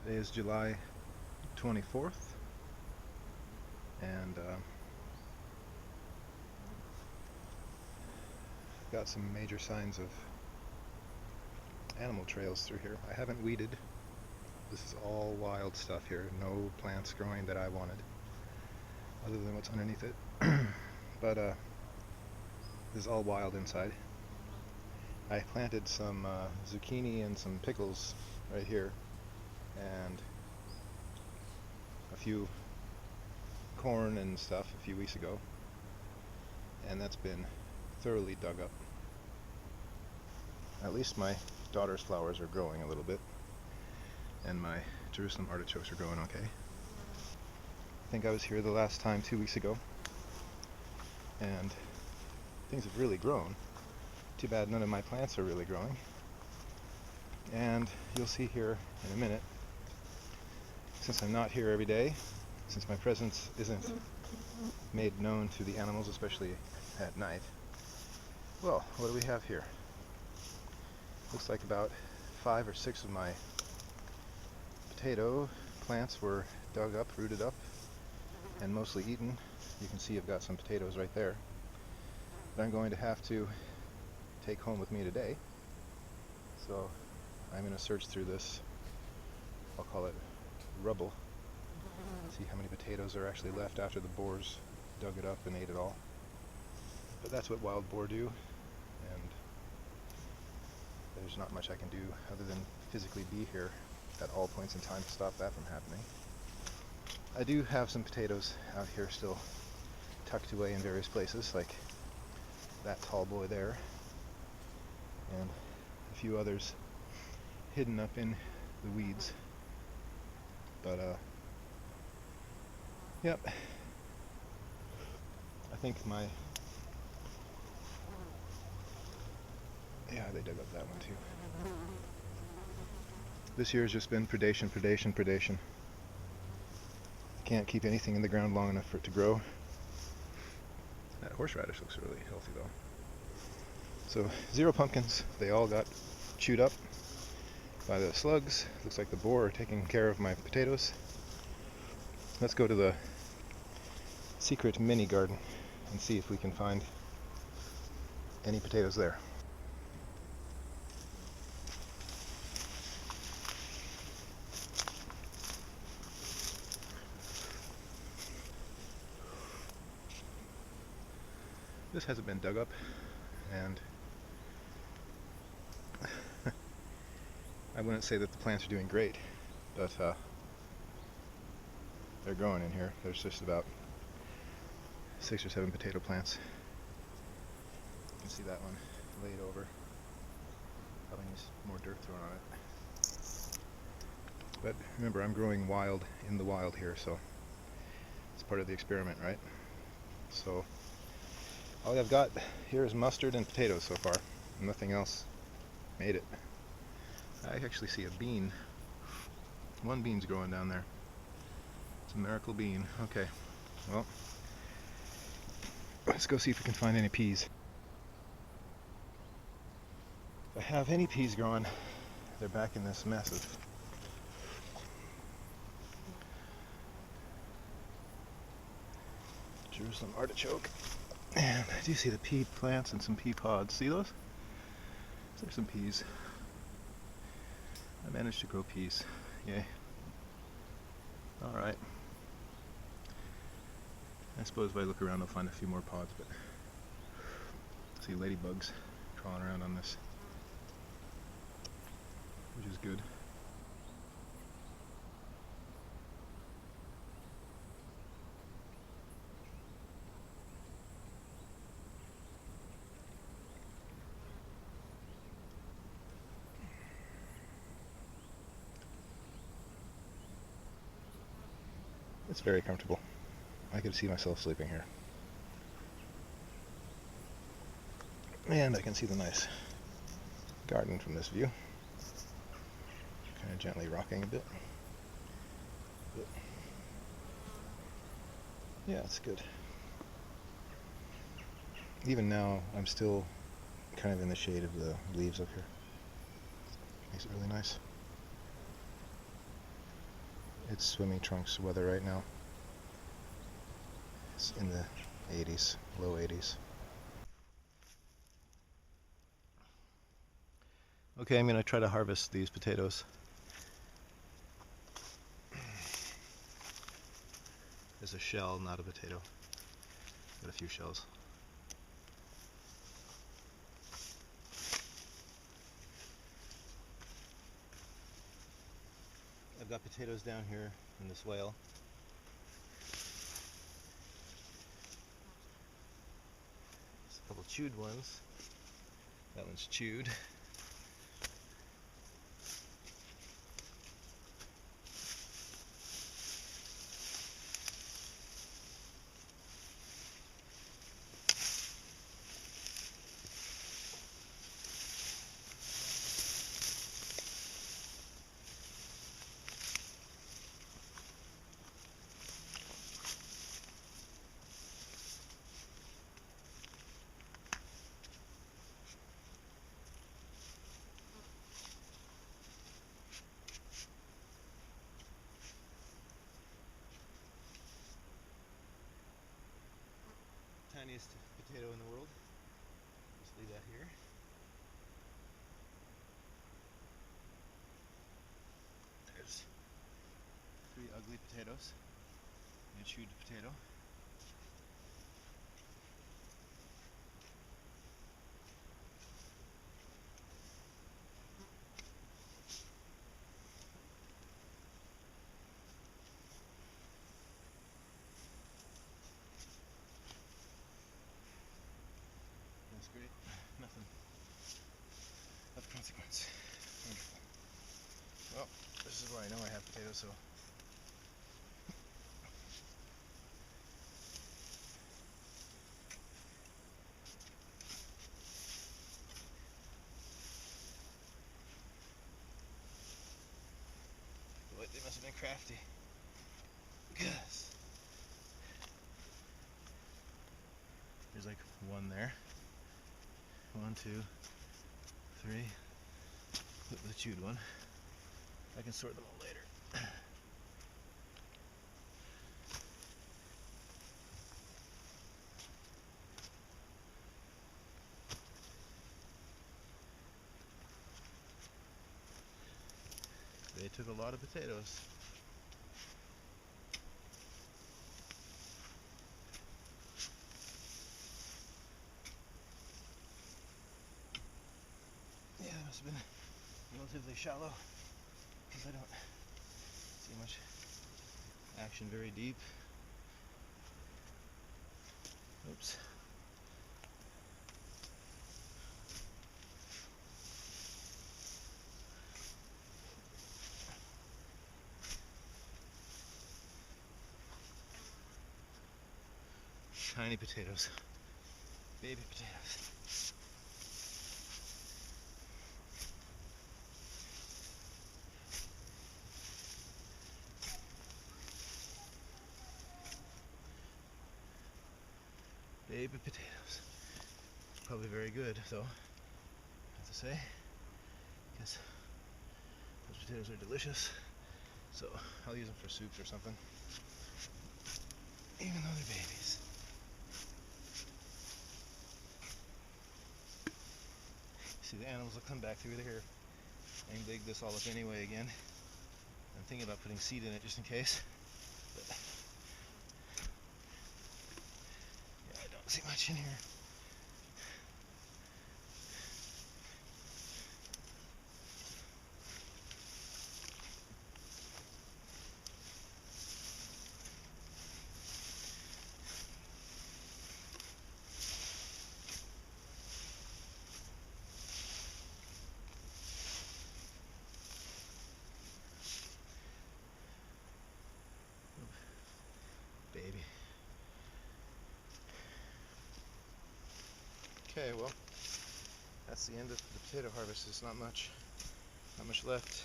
Today is July 24th, and got some major signs of animal trails through here. I haven't weeded. This is all wild stuff here. No plants growing that I wanted, other than what's underneath it. But this is all wild inside. I planted some zucchini and some pickles right here, and a few corn and stuff a few weeks ago, and that's been thoroughly dug up. At least my daughter's flowers are growing a little bit, and my Jerusalem artichokes are growing okay. I think I was here the last time 2 weeks ago, and things have really grown. Too bad none of my plants are really growing. And you'll see here in a minute, since I'm not here every day, since my presence isn't made known to the animals, especially at night. Well, what do we have here? Looks like about 5 or 6 of my potato plants were dug up, rooted up, and mostly eaten. You can see I've got some potatoes right there that I'm going to have to take home with me today. So I'm going to search through this, I'll call it rubble, see how many potatoes are actually left after the boars dug it up and ate it all. But that's what wild boar do, and there's not much I can do other than physically be here at all points in time to stop that from happening. I do have some potatoes out here still tucked away in various places, like that tall boy there, and a few others hidden up in the weeds. But yep, I think they dug up that one too. This year has just been predation, predation, predation. Can't keep anything in the ground long enough for it to grow. That horseradish looks really healthy though. So 0 pumpkins. They all got chewed up by the slugs. Looks like the boar are taking care of my potatoes. Let's go to the secret mini garden and see if we can find any potatoes there. This hasn't been dug up, and I wouldn't say that the plants are doing great, but they're growing in here. There's just about 6 or 7 potato plants. You can see that one laid over. Probably needs more dirt thrown on it. But remember, I'm growing wild in the wild here, so it's part of the experiment, right? So all I've got here is mustard and potatoes so far. Nothing else made it. I actually see a bean. One bean's growing down there. It's a miracle bean. Okay, well, let's go see if we can find any peas. If I have any peas growing, they're back in this mess of Jerusalem artichoke. And I do see the pea plants and some pea pods. See those? There's some peas. I managed to grow peas. Yay. Alright. I suppose if I look around I'll find a few more pods, but I see ladybugs crawling around on this, which is good. It's very comfortable. I could see myself sleeping here. And I can see the nice garden from this view. Kind of gently rocking a bit. But yeah, it's good. Even now, I'm still kind of in the shade of the leaves up here. Makes it really nice. It's swimming trunks weather right now. It's in the 80s, low 80s. Okay, I'm going to try to harvest these potatoes. There's a shell, not a potato. Got a few shells. I've got potatoes down here in the swale. There's a couple chewed ones. That one's chewed. Tiniest potato in the world. Just leave that here. There's 3 ugly potatoes and a chewed potato. That's great. Nothing of consequence. Wonderful. Well, this is where I know I have potatoes, so boy, they must have been crafty. Because there's like one there. 1, 2, 3. Put the chewed one. I can sort them all later. They took a lot of potatoes. Yeah, it must have been relatively shallow because I don't see much action very deep. Oops. Tiny potatoes. Baby potatoes. Baby potatoes. Probably very good, though, I have to say, because those potatoes are delicious. So I'll use them for soups or something, even though they're babies. See, the animals will come back through here and dig this all up anyway again. I'm thinking about putting seed in it just in case. But yeah, I don't see much in here. Baby. Okay, well, that's the end of the potato harvest. There's not much left.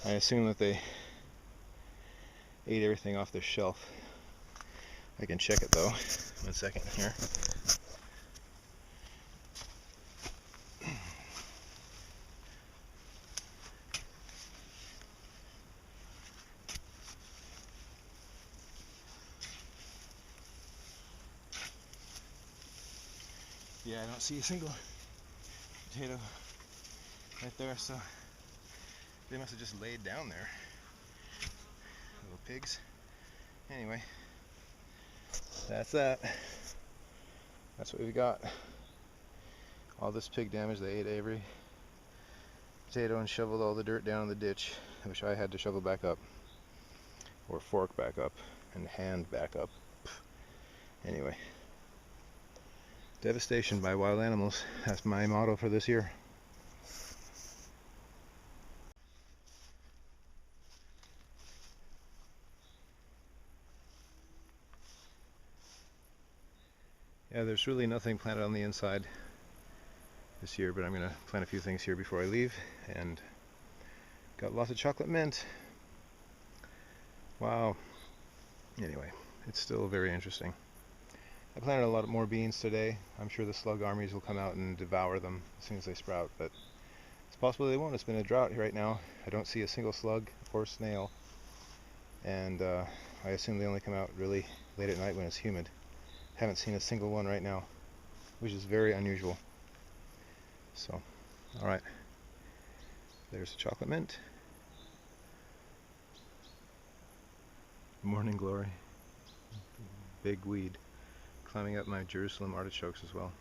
I assume that they ate everything off the shelf. I can check it though. 1 second here. yeah, I don't see a single potato right there, so they must have just laid down there. Little pigs. Anyway, that's that. That's what we got. All this pig damage. They ate every potato and shoveled all the dirt down in the ditch, which I had to shovel back up, or fork back up, and hand back up. Anyway, devastation by wild animals. That's my motto for this year. Yeah, there's really nothing planted on the inside this year, but I'm going to plant a few things here before I leave, and got lots of chocolate mint. Wow. Anyway, it's still very interesting. I planted a lot more beans today. I'm sure the slug armies will come out and devour them as soon as they sprout, but it's possible they won't. It's been a drought right now. I don't see a single slug or snail, and I assume they only come out really late at night when it's humid. Haven't seen a single one right now, which is very unusual. So, alright, there's the chocolate mint. Morning glory. Big weed climbing up my Jerusalem artichokes as well.